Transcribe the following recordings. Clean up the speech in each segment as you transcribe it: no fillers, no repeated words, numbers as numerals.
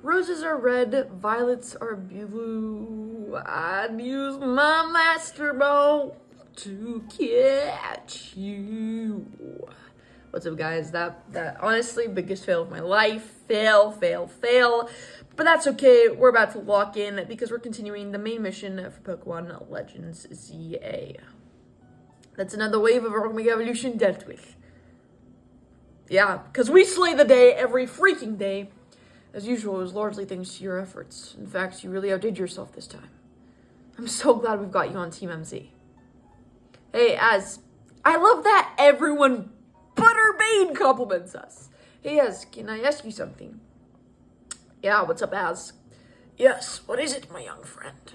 Roses are red, violets are blue. I'd use my master ball to catch you. What's up, guys? That honestly, biggest fail of my life. Fail. But that's okay. We're about to lock in because we're continuing the main mission for Pokemon Legends ZA. That's another wave of our Mega Evolution dealt with. Yeah, because we slay the day every freaking day. As usual, it was largely thanks to your efforts. In fact, you really outdid yourself this time. I'm so glad we've got you on Team MZ. Hey, Az, I love that everyone but Urbane compliments us. Hey, Az, can I ask you something? Yeah, what's up, Az? Yes, what is it, my young friend?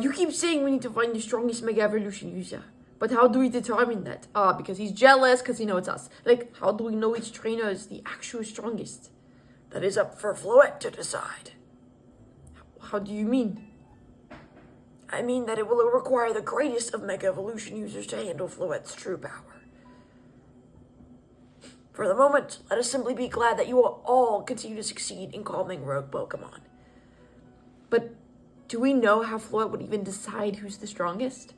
You keep saying we need to find the strongest Mega Evolution user. But how do we determine that? Because he's jealous, because it's us. Like, how do we know which trainer is the actual strongest? That is up for Floette to decide. How do you mean? I mean that it will require the greatest of Mega Evolution users to handle Floette's true power. For the moment, let us simply be glad that you will all continue to succeed in calming rogue Pokemon. But do we know how Floette would even decide who's the strongest?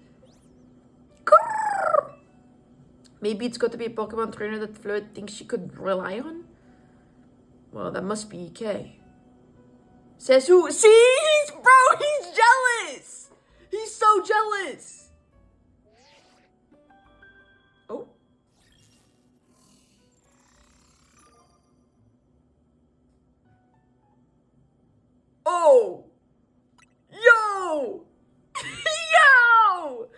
Maybe it's got to be a Pokemon trainer that Floette thinks she could rely on? Well, that must be EK. Says who? See? He's jealous! He's so jealous! Oh. Oh! Yo! Yo!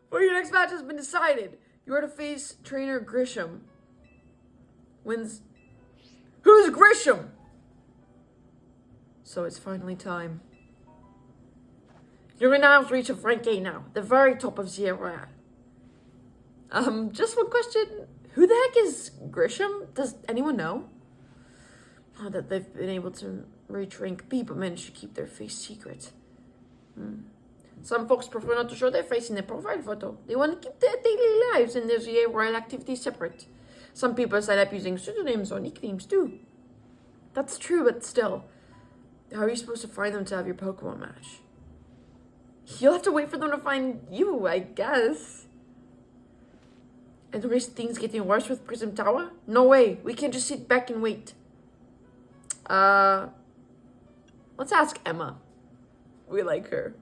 Well, your next match has been decided. You are to face trainer Grisham. Wins. Who's Grisham? So it's finally time. You're in arm's reach of rank A now, the very top of Zero. Just one question. Who the heck is Grisham? Does anyone know? Oh, that they've been able to reach rank B, but managed to keep their face secret. Some folks prefer not to show their face in their profile photo. They want to keep their daily lives and their ZA Royal activities separate. Some people sign up using pseudonyms or nicknames too. That's true, but still. How are you supposed to find them to have your Pokemon match? You'll have to wait for them to find you, I guess. And risk things getting worse with Prism Tower? No way. We can't just sit back and wait. Let's ask Emma. We like her.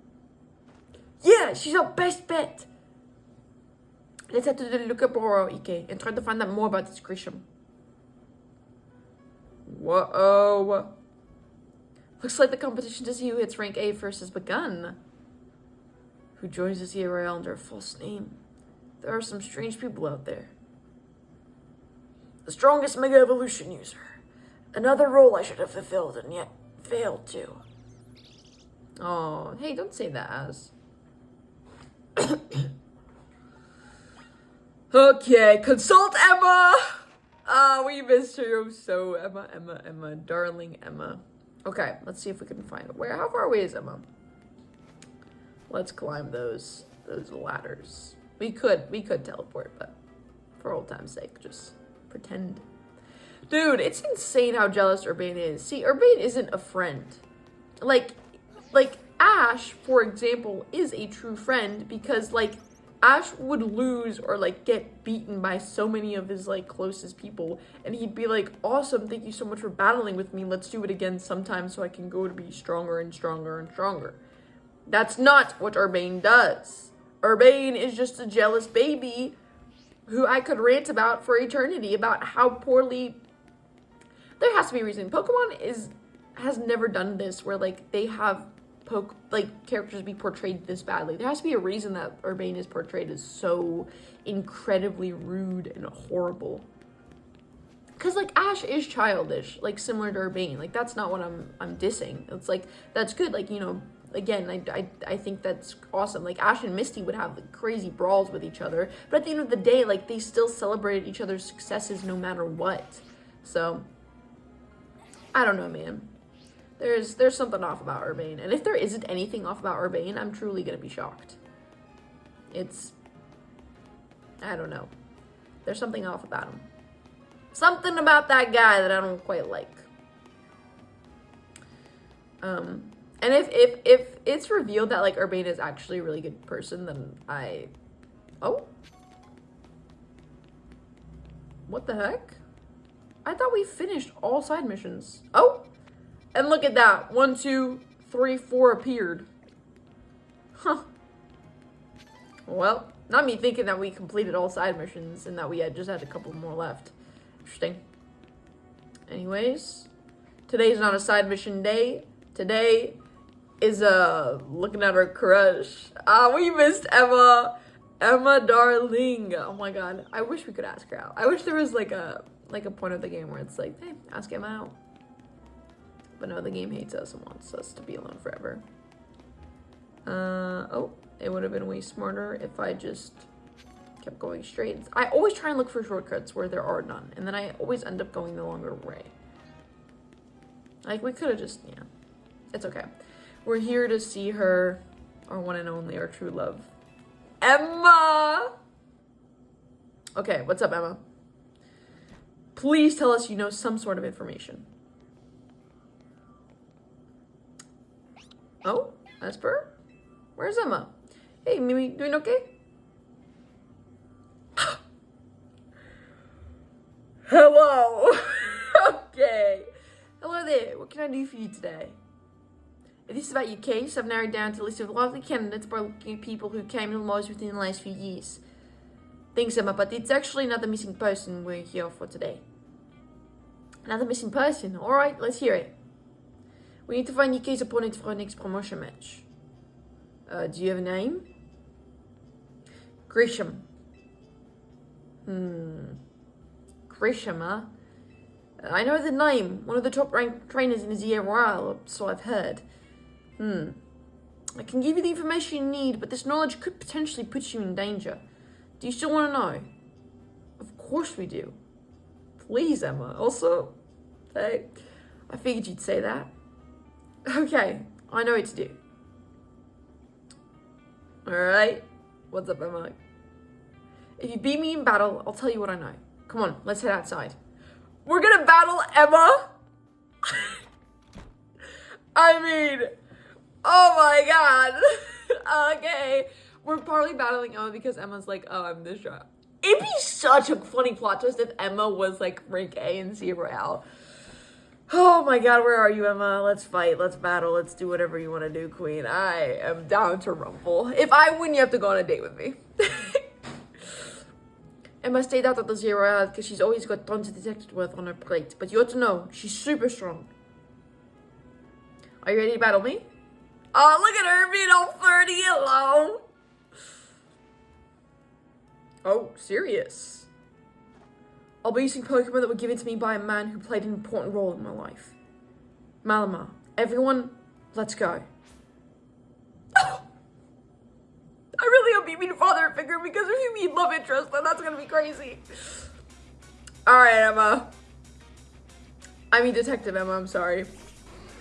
Yeah, she's our best bet. Let's head to the Lucaboro Ike and try to find out more about this Grisham. Whoa. Looks like the competition to see who hits rank A first has begun. Who joins us here under a false name? There are some strange people out there. The strongest Mega Evolution user. Another role I should have fulfilled and yet failed to. Oh, hey, don't say that, Az. Okay, consult Emma! We missed her so Emma, darling Emma. Okay, let's see if we can find her. How far away is Emma? Let's climb those ladders. We could teleport, but for old time's sake, just pretend. Dude, it's insane how jealous Urbane is. See, Urbane isn't a friend. Like Ash, for example, is a true friend because, Ash would lose or, get beaten by so many of his, closest people, and he'd be like, awesome, thank you so much for battling with me, let's do it again sometime so I can go to be stronger and stronger and stronger. That's not what Urbane does. Urbane is just a jealous baby who I could rant about for eternity about how poorly... There has to be a reason. Pokemon has never done this where, they have characters be portrayed this badly. There has to be a reason that Urbane is portrayed as so incredibly rude and horrible. Because, Ash is childish, similar to Urbane. That's not what I'm dissing. It's, that's good. Again, I think that's awesome. Ash and Misty would have crazy brawls with each other. But at the end of the day, they still celebrated each other's successes no matter what. So, I don't know, man. There's something off about Urbane. And if there isn't anything off about Urbane, I'm truly going to be shocked. I don't know. There's something off about him. Something about that guy that I don't quite like. And if it's revealed that like Urbane is actually a really good person, then oh, what the heck? I thought we finished all side missions. Oh, and look at that. 1, 2, 3, 4 appeared. Huh. Well, not me thinking that we completed all side missions and that we just had a couple more left. Interesting. Anyways, today's not a side mission day. Today is looking at our crush. We missed Emma. Emma, darling. Oh my god. I wish we could ask her out. I wish there was like a point of the game where it's like, hey, ask Emma out. But no, the game hates us and wants us to be alone forever. Oh, it would have been way smarter if I just kept going straight. I always try and look for shortcuts where there are none, and then I always end up going the longer way. Like, we could have just, yeah. It's okay. We're here to see her, our one and only, our true love. Emma! Okay, what's up, Emma? Please tell us you know some sort of information. Oh, Esper? Where's Emma? Hey, Mimi, doing okay? Hello! Okay. Hello there, what can I do for you today? If this is about your case, I've narrowed down to a list of likely candidates by looking at people who came to the lodge within the last few years. Thanks, Emma, but it's actually another missing person we're here for today. Another missing person? Alright, let's hear it. We need to find your case opponent for our next promotion match. Do you have a name? Grisham. Grisham, huh? I know the name. One of the top-ranked trainers in Zia Royale, so I've heard. I can give you the information you need, but this knowledge could potentially put you in danger. Do you still want to know? Of course we do. Please, Emma. Also, hey, I figured you'd say that. Okay, I know what to do. Alright, what's up, Emma? If you beat me in battle, I'll tell you what I know. Come on, let's head outside. We're gonna battle Emma? I mean, oh my god. Okay, we're partly battling Emma because Emma's like, oh, I'm this drop. It'd be such a funny plot twist if Emma was like rank A in Zia Royale. Oh my god, where are you, Emma? Let's fight, let's battle, let's do whatever you want to do, queen. I am down to rumble. If I win, you have to go on a date with me. Emma stayed out of the Zia Royale because she's always got tons of detective work on her plate. But you ought to know, she's super strong. Are you ready to battle me? Oh, look at her being all flirty alone. Oh, serious? I'll be using Pokemon that were given to me by a man who played an important role in my life. Malamar. Everyone, let's go. I really hope you mean father figure, because if you mean love interest, then that's gonna be crazy. Alright, Emma. I mean Detective Emma, I'm sorry.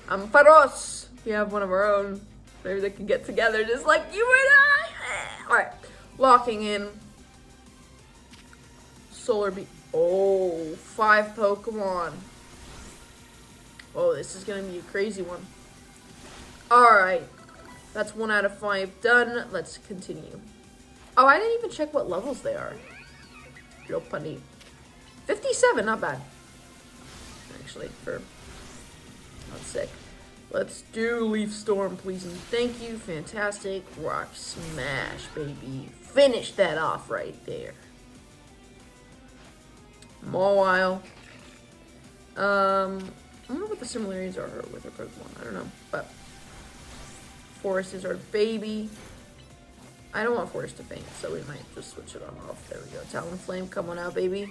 I'm Faros. We have one of our own. Maybe they can get together just like you and I. Alright. Locking in. Solar Beam. Oh, 5 Pokemon. Oh, this is gonna be a crazy one. Alright. That's 1 out of 5 done. Let's continue. Oh, I didn't even check what levels they are. Real funny. 57, not bad. Actually, for not sick. Let's do Leaf Storm, please and thank you. Fantastic. Rock Smash, baby. Finish that off right there. Mawile. I don't know what the similarities are with her Pokemon. I don't know, but Forest is our baby. I don't want Forest to faint, so we might just switch it on off. There we go. Talonflame, come on out, baby.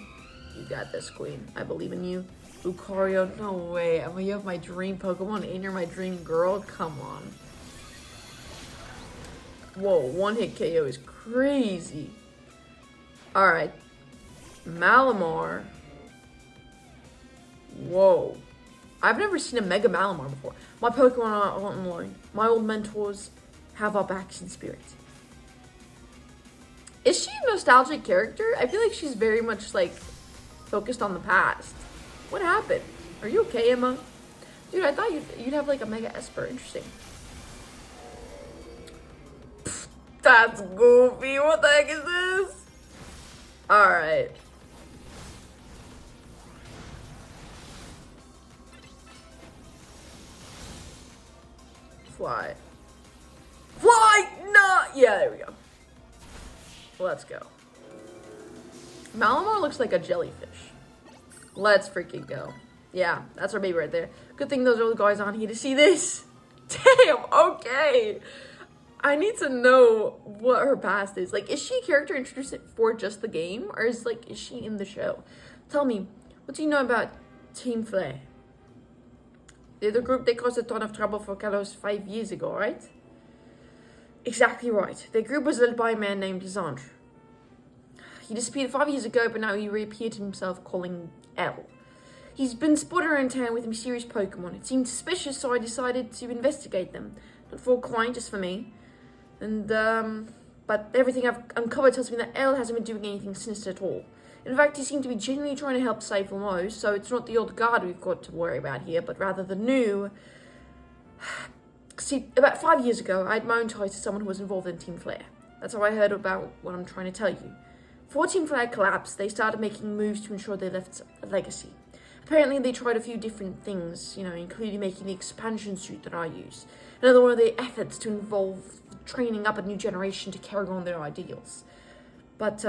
You got this, queen. I believe in you. Lucario, no way. I mean, you have my dream Pokemon and you're my dream girl? Come on. Whoa, 1-hit KO is crazy. Alright. Malamar. Whoa. I've never seen a Mega Malamar before. My Pokemon are online. My old mentors have our backs in spirit. Is she a nostalgic character? I feel like she's very much like focused on the past. What happened? Are you okay, Emma? Dude, I thought you'd have like a Mega Esper. Interesting. Pfft, that's goofy. What the heck is this? Alright. Fly. Fly! No! Yeah, there we go. Let's go. Malamar looks like a jellyfish. Let's freaking go. Yeah, that's our baby right there. Good thing those are the guys on here to see this. Damn, okay. I need to know what her past is. Like, is she a character introduced for just the game? Or is she in the show? Tell me, what do you know about Team Flare? They're the group that caused a ton of trouble for Kalos 5 years ago, right? Exactly right. The group was led by a man named Zandre. He disappeared 5 years ago, but now he reappeared himself calling L. He's been spotted around town with mysterious Pokémon. It seemed suspicious, so I decided to investigate them. Not for a client, just for me. And, but everything I've uncovered tells me that L hasn't been doing anything sinister at all. In fact, he seemed to be genuinely trying to help save Lamos, so it's not the old guard we've got to worry about here, but rather the new. See, about 5 years ago, I had my own ties to someone who was involved in Team Flare. That's how I heard about what I'm trying to tell you. Before Team Flare collapsed, they started making moves to ensure they left a legacy. Apparently, they tried a few different things, including making the expansion suit that I use. Another one of their efforts to involve training up a new generation to carry on their ideals. But,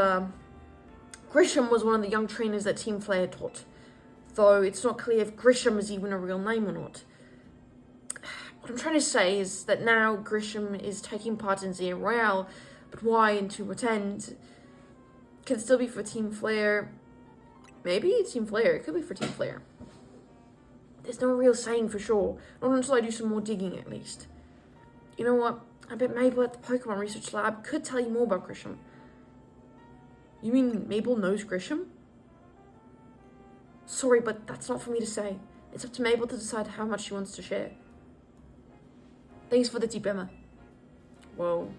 Grisham was one of the young trainers that Team Flare taught. Though it's not clear if Grisham is even a real name or not. What I'm trying to say is that now Grisham is taking part in Zero Royale, but why and to pretend can still be for Team Flare. Maybe it's Team Flare. It could be for Team Flare. There's no real saying for sure. Not until I do some more digging, at least. You know what? I bet Mabel at the Pokemon Research Lab could tell you more about Grisham. You mean Mabel knows Grisham? Sorry, but that's not for me to say. It's up to Mabel to decide how much she wants to share. Thanks for the tip, Emma. Whoa.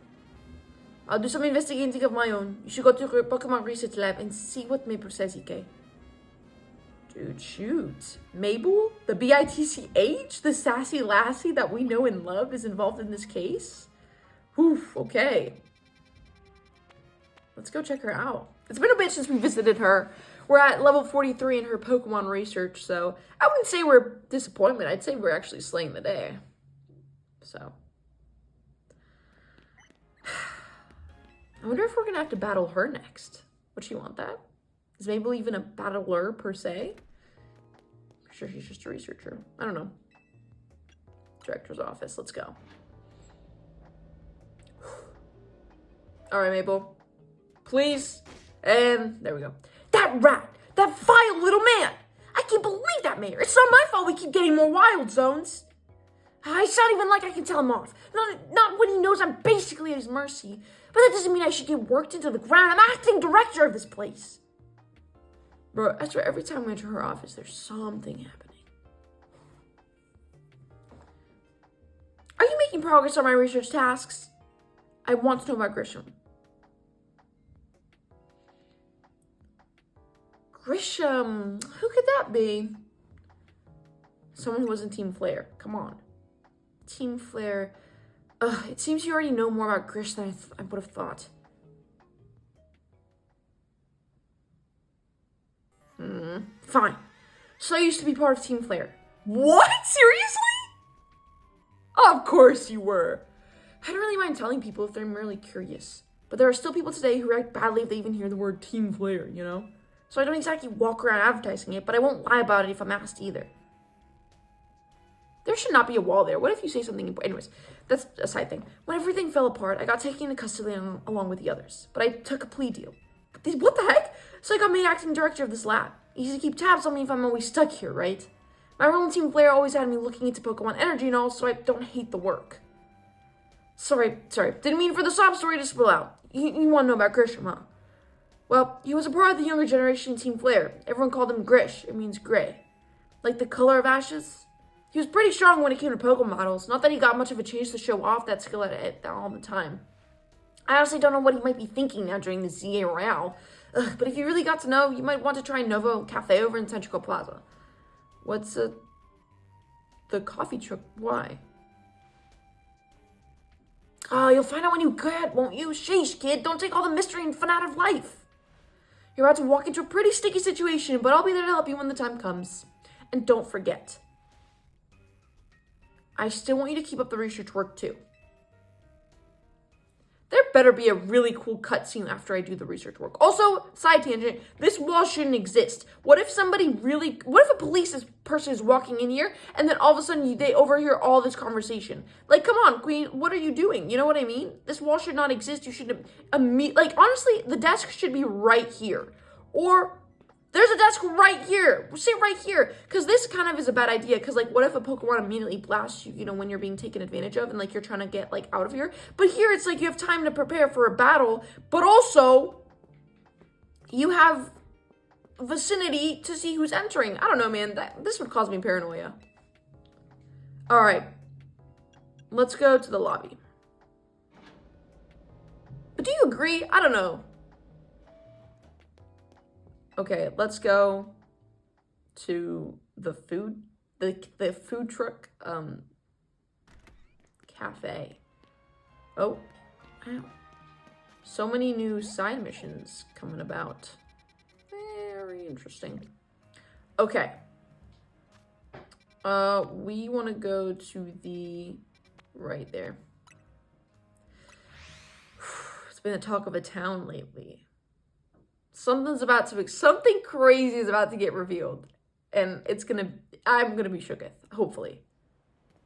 I'll do some investigating of my own. You should go to the Pokemon Research Lab and see what Mabel says, okay? Dude, shoot. Mabel? The BITCH? The sassy lassie that we know and love is involved in this case? Oof, okay. Let's go check her out. It's been a bit since we visited her. We're at level 43 in her Pokemon research, so I wouldn't say we're disappointment. I'd say we're actually slaying the day. So. I wonder if we're going to have to battle her next. Would she want that? Is Mabel even a battler, per se? I'm sure she's just a researcher. I don't know. Director's office. Let's go. All right, Mabel. Please. And there we go. That rat! That vile little man! I can't believe that, Mayor. It's not my fault we keep getting more wild zones. It's not even like I can tell him off. Not when he knows I'm basically at his mercy. But that doesn't mean I should get worked into the ground. I'm acting director of this place. Bro, I swear every time we enter her office, there's something happening. Are you making progress on my research tasks? I want to know about Grisham. Grisham, who could that be? Someone who wasn't Team Flare. Come on. Team Flare. It seems you already know more about Grish than I would have thought. Fine. So I used to be part of Team Flare. What? Seriously? Of course you were. I don't really mind telling people if they're merely curious. But there are still people today who react badly if they even hear the word Team Flare, you know? So I don't exactly walk around advertising it, but I won't lie about it if I'm asked either. There should not be a wall there. What if you say something important? Anyways, that's a side thing. When everything fell apart, I got taken into custody along with the others. But I took a plea deal. What the heck? So I got made acting director of this lab. Easy to keep tabs on me if I'm always stuck here, right? My role in Team Flare always had me looking into Pokemon energy and all, so I don't hate the work. Sorry. Didn't mean for the sob story to spill out. You want to know about Grisham, huh? Well, he was a part of the younger generation in Team Flare. Everyone called him Grish. It means gray. Like the color of ashes. He was pretty strong when it came to Pokemon models. Not that he got much of a chance to show off that skill at it all the time. I honestly don't know what he might be thinking now during the ZA Royale. But if you really got to know, you might want to try Novo Cafe over in Central Plaza. What's a... the coffee truck. Why? Oh, you'll find out when you get, won't you? Sheesh, kid, don't take all the mystery and fun out of life. You're about to walk into a pretty sticky situation, but I'll be there to help you when the time comes. And don't forget, I still want you to keep up the research work too. There better be a really cool cutscene after I do the research work. Also, side tangent, this wall shouldn't exist. What if a police person is walking in here and then all of a sudden they overhear all this conversation? Like, come on, Queen, what are you doing? You know what I mean? This wall should not exist. You should, honestly, the desk should be right here. Or, there's a desk right here. Sit right here. Because this kind of is a bad idea. Because, what if a Pokemon immediately blasts you, when you're being taken advantage of and, you're trying to get, out of here? But here, it's you have time to prepare for a battle. But also, you have vicinity to see who's entering. I don't know, man. This would cause me paranoia. All right. Let's go to the lobby. But do you agree? I don't know. Okay, let's go to the food truck cafe. Oh, ow. So many new side missions coming about. Very interesting. Okay. We want to go to the right there. It's been the talk of a town lately. Something crazy is about to get revealed. And I'm gonna be shooketh, hopefully.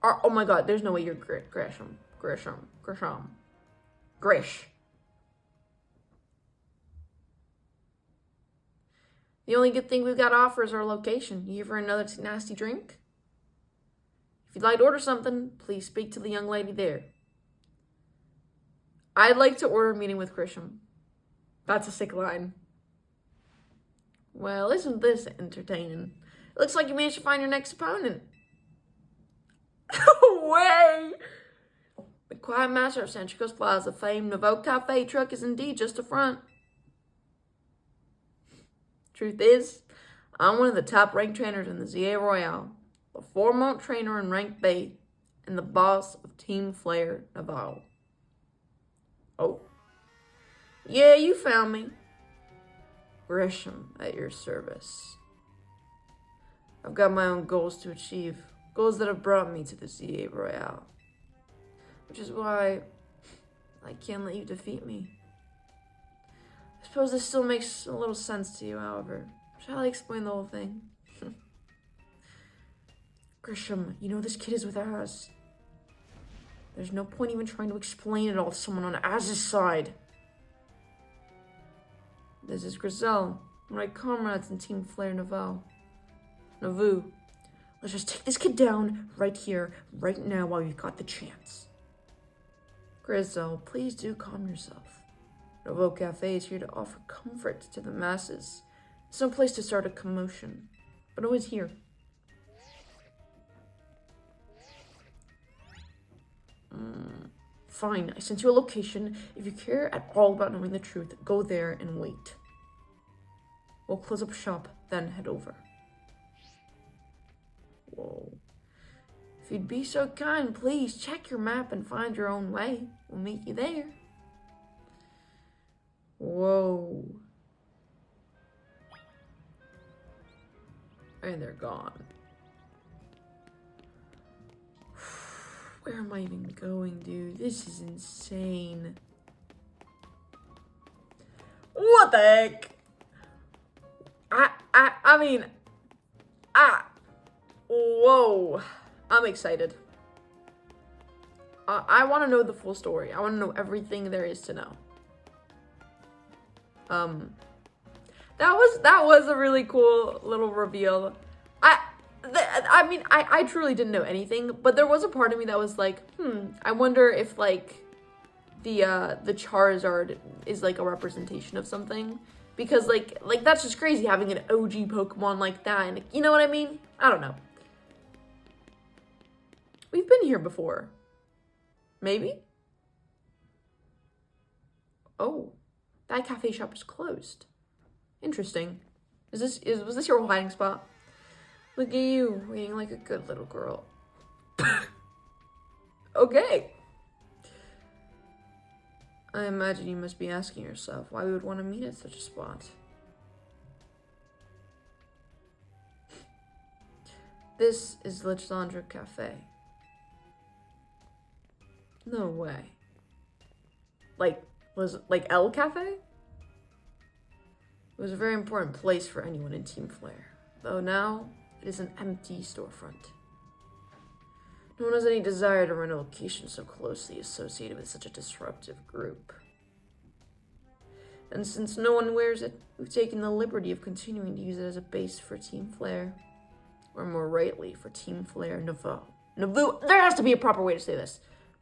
Oh my god, there's no way you're Grish. The only good thing we've got to offer is our location. You here for another nasty drink? If you'd like to order something, please speak to the young lady there. I'd like to order a meeting with Grisham. That's a sick line. Well, isn't this entertaining? It looks like you managed to find your next opponent. No way! The quiet master of Centricos Plaza, famed Nouveau Cafe truck is indeed just a front. Truth is, I'm one of the top-ranked trainers in the ZA Royale, the foremost trainer in Rank B, and the boss of Team Flare Naval. Oh. Yeah, you found me. Grisham at your service. I've got my own goals to achieve, goals that have brought me to the ZA Royale, which is why I can't let you defeat me. I suppose this still makes a little sense to you, however. Shall I explain the whole thing? Grisham, you know this kid is with Az. There's no point even trying to explain it all to someone on Az's side. This is Grizel, my comrades in Team Flare Navu. Let's just take this kid down right here, right now, while you've got the chance. Grizel, please do calm yourself. Nouveau Cafe is here to offer comfort to the masses. It's no place to start a commotion, but always here. Fine, I sent you a location. If you care at all about knowing the truth, go there and wait. We'll close up shop, then head over. Whoa. If you'd be so kind, please check your map and find your own way. We'll meet you there. Whoa. And they're gone. Where am I even going, dude? This is insane. What the heck? Whoa. I'm excited. I want to know the full story. I want to know everything there is to know. That was a really cool little reveal. I truly didn't know anything, but there was a part of me that was like, I wonder if the Charizard is a representation of something, because that's just crazy having an OG Pokemon like that, and you know what I mean? I don't know. We've been here before. Maybe? Oh, that cafe shop is closed. Interesting. Was this your hiding spot? Look at you, waiting like a good little girl. Okay. I imagine you must be asking yourself why we would want to meet at such a spot. This is Lichandra Cafe. No way. Was it like El Cafe? It was a very important place for anyone in Team Flare, though now it is an empty storefront. No one has any desire to run a location so closely associated with such a disruptive group. And since no one wears it, we've taken the liberty of continuing to use it as a base for Team Flare. Or more rightly, for Team Flare Nouveau. Nouveau! There has to be a proper way to say this.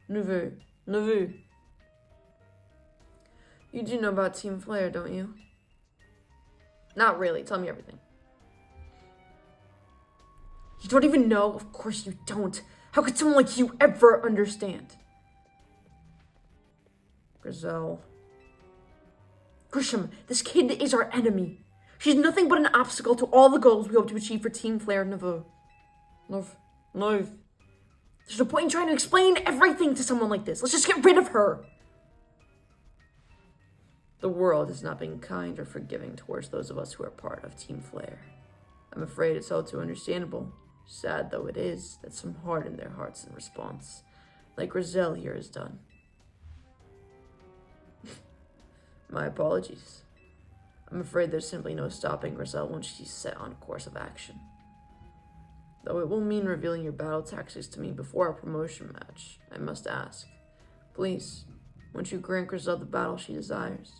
Nouveau. Nouveau. You do know about Team Flare, don't you? Not really. Tell me everything. You don't even know? Of course you don't. How could someone like you ever understand? Grizel. Grisham, this kid is our enemy. She's nothing but an obstacle to all the goals we hope to achieve for Team Flare Nouveau. No. There's no point in trying to explain everything to someone like this. Let's just get rid of her. The world has not been kind or forgiving towards those of us who are part of Team Flare. I'm afraid it's all too understandable, sad though it is, that some harden their hearts in response, like Grizel here has done. My apologies. I'm afraid there's simply no stopping Grizel once she's set on a course of action. Though it will mean revealing your battle tactics to me before our promotion match, I must ask, please, won't you grant Grizel the battle she desires?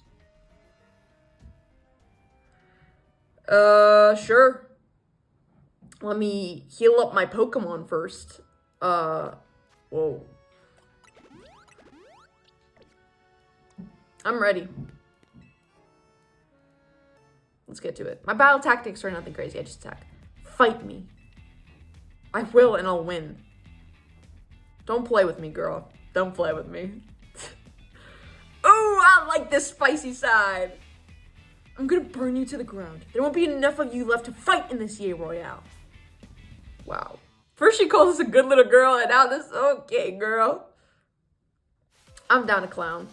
Sure. Let me heal up my Pokemon first. Whoa. I'm ready. Let's get to it. My battle tactics are nothing crazy. I just attack. Fight me. I will and I'll win. Don't play with me, girl. Don't play with me. Oh, I like this spicy side. I'm gonna burn you to the ground. There won't be enough of you left to fight in this Yay Royale. Wow. First she calls us a good little girl, and now this, okay, girl. I'm down to clown.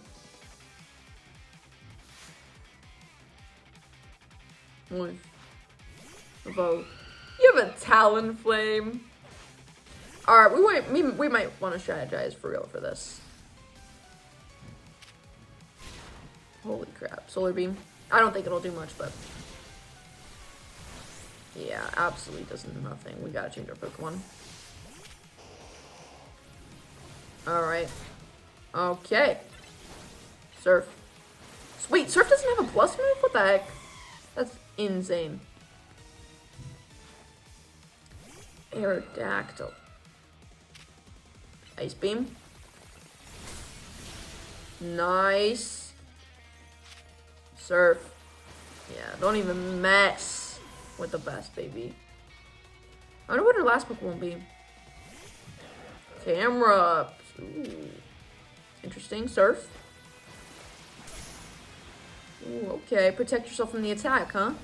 Vote. You have a Talonflame. Alright, we might want to strategize for real for this. Holy crap. Solar Beam. I don't think it'll do much, but yeah, absolutely does nothing. We gotta change our Pokemon. Alright. Okay. Surf. Wait, Surf doesn't have a plus move? What the heck? That's insane. Aerodactyl. Ice Beam. Nice. Surf. Yeah, don't even mess with the best, baby. I wonder what her last book won't be. Camera. Ooh. Interesting. Surf. Ooh, okay. Protect yourself from the attack, huh?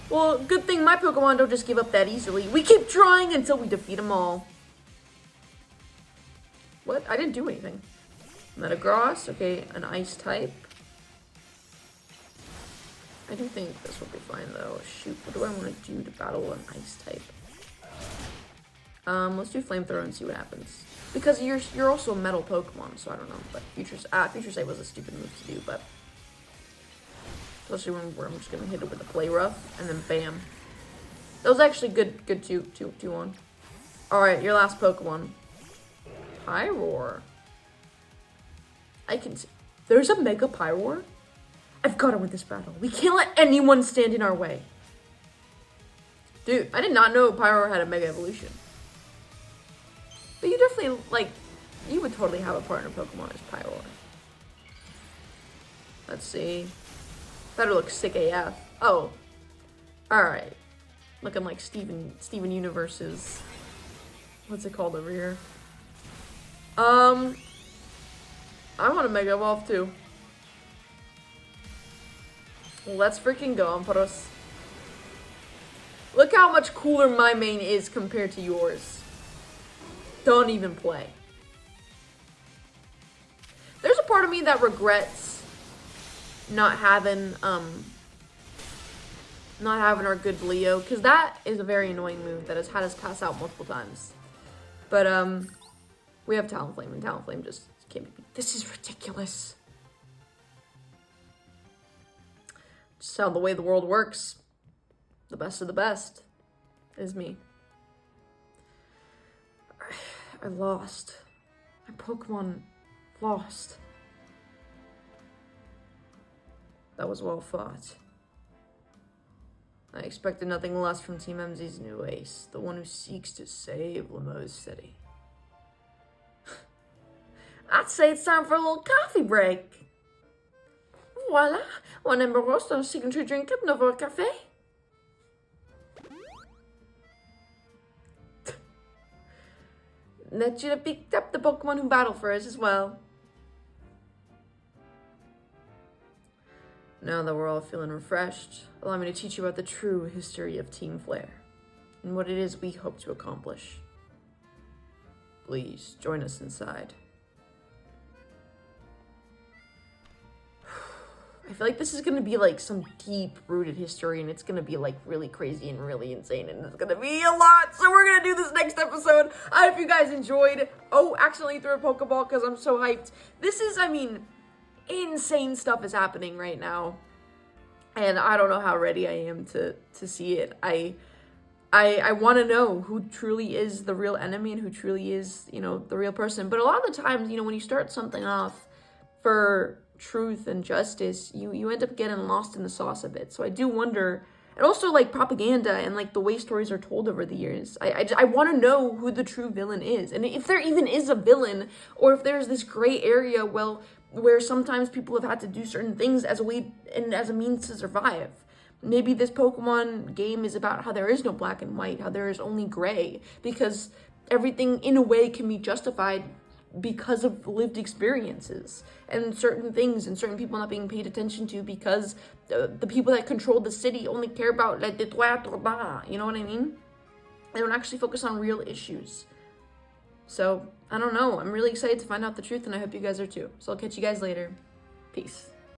Well, good thing my Pokemon don't just give up that easily. We keep trying until we defeat them all. What? I didn't do anything. Metagross. Okay, an ice type. I do think this will be fine, though. Shoot, what do I want to do to battle an ice type? Let's do Flamethrower and see what happens. Because you're also a metal Pokemon, so I don't know. But Future Sight was a stupid move to do, but especially when I'm just gonna hit it with a Play Rough and then bam. That was actually good 2-1. Alright, your last Pokemon. Pyroar. I can see. There's a Mega Pyroar? I've got to win this battle. We can't let anyone stand in our way. Dude, I did not know Pyroar had a Mega Evolution. But you definitely, like, you would totally have a partner Pokemon as Pyroar. Let's see. Better look sick AF. Oh. Alright. Looking like Steven Universe's. What's it called over here? I want a Mega Evolve too. Let's freaking go, Ampharos. Look how much cooler my main is compared to yours. Don't even play. There's a part of me that regrets not having our good Leo, because that is a very annoying move that has had us pass out multiple times. But we have Talonflame, and Talonflame just can't be beat. This is ridiculous. Just how the way the world works. The best of the best is me. I lost. My Pokemon lost. That was well fought. I expected nothing less from Team MZ's new ace, the one who seeks to save Lamo's city. I'd say it's time for a little coffee break. Voila, one ember roast on a signature drink at Novo Cafe. That should have picked up the Pokemon who battle for us as well. Now that we're all feeling refreshed, allow me to teach you about the true history of Team Flare and what it is we hope to accomplish. Please join us inside. I feel like this is gonna be like some deep-rooted history, and it's gonna be like really crazy and really insane, and it's gonna be a lot. So we're gonna do this next episode. I hope you guys enjoyed. Oh, accidentally threw a Pokeball because I'm so hyped. This is, I mean, insane stuff is happening right now, and I don't know how ready I am to see it. I want to know who truly is the real enemy and who truly is, you know, the real person. But a lot of the times, you know, when you start something off for truth and justice, you end up getting lost in the sauce a bit. So I do wonder, and also like propaganda and like the way stories are told over the years. I want to know who the true villain is, and if there even is a villain, or if there's this gray area, well, where sometimes people have had to do certain things as a way and as a means to survive. Maybe this Pokemon game is about how there is no black and white, how there is only gray, because everything in a way can be justified because of lived experiences and certain things and certain people not being paid attention to because the people that control the city only care about like the toit, you know what I mean? They don't actually focus on real issues. So I don't know. I'm really excited to find out the truth, and I hope you guys are too. So I'll catch you guys later. Peace.